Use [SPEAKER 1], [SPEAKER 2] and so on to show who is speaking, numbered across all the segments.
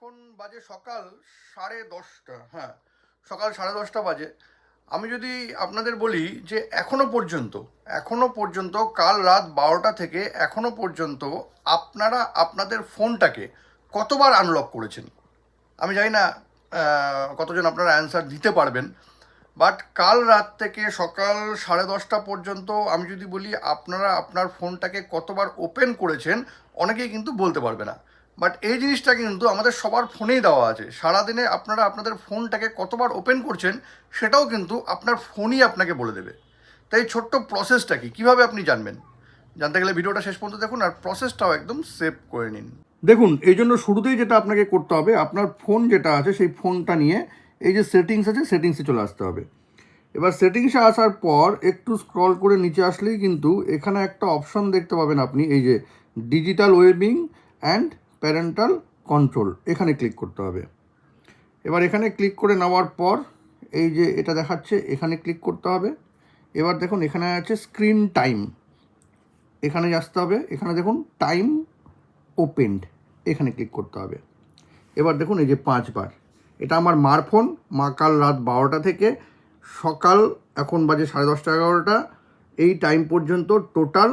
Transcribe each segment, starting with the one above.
[SPEAKER 1] এখন বাজে সকাল 10:30। হ্যাঁ, সকাল 10:30 বাজে। আমি যদি আপনাদের বলি যে এখনো পর্যন্ত কাল রাত 12টা থেকে এখনো পর্যন্ত আপনারা আপনাদের ফোনটাকে কতবার আনলক করেছেন, আমি জানি না কতজন আপনারা অ্যান্সার দিতে পারবেন। বাট কাল রাত থেকে সকাল 10:30 পর্যন্ত আমি যদি বলি আপনারা আপনার ফোনটাকে কতবার ওপেন করেছেন, অনেকেই কিন্তু বলতে পারবে না। বাট এই জিনিসটা কিন্তু আমাদের সবার ফোনেই দেওয়া আছে। সারাদিনে আপনারা আপনাদের ফোনটাকে কতবার ওপেন করছেন সেটাও কিন্তু আপনার ফোনই আপনাকে বলে দেবে। তাই ছোট্ট প্রসেসটা কি, কীভাবে আপনি জানবেন? জানতে গেলে ভিডিওটা শেষ পর্যন্ত দেখুন, আর প্রসেসটাও একদম সেভ করে নিন। দেখুন, এই জন্য শুরুতেই যেটা আপনাকে করতে হবে, আপনার ফোন যেটা আছে সেই ফোনটা নিয়ে এই যে সেটিংস আছে, সেটিংসে চলে আসতে হবে। এবার সেটিংসে আসার পর একটু স্ক্রল করে নিচে আসলেই কিন্তু এখানে একটা অপশন দেখতে পাবেন আপনি, এই যে digital wellbeing and parental control, এখানে ক্লিক করতে হবে। এবার এখানে ক্লিক করে নেওয়ার পর এই যে এটা দেখাচ্ছে, এখানে ক্লিক করতে হবে। এবার দেখুন এখানে আছে স্ক্রিন টাইম, এখানে আসতে হবে। এখানে দেখুন টাইম ওপেন্ড, এখানে ক্লিক করতে হবে। এবার দেখুন এই যে 5 বার, এটা আমার মার ফোন। মা কাল রাত 12টা থেকে সকাল এখন বাজে 10:30 11টা, এই টাইম পর্যন্ত টোটাল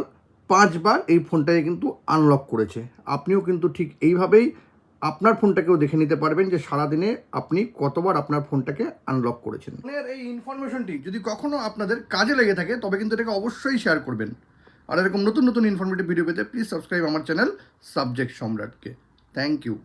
[SPEAKER 1] 5 বার এই ফোনটাকে কিন্তু আনলক করেছে। আপনিও কিন্তু ঠিক এইভাবেই আপনার ফোনটাকেও দেখে নিতে পারবেন যে সারাদিনে আপনি কতবার আপনার ফোনটাকে আনলক করেছেন। এই ইনফরমেশনটি যদি কখনও আপনাদের কাজে লেগে থাকে তবে কিন্তু এটাকে অবশ্যই শেয়ার করবেন। আর এরকম নতুন নতুন ইনফরমেটিভ ভিডিও পেতে প্লিজ সাবস্ক্রাইব আমার চ্যানেল সাবজেক্ট সম্রাটকে। Thank you.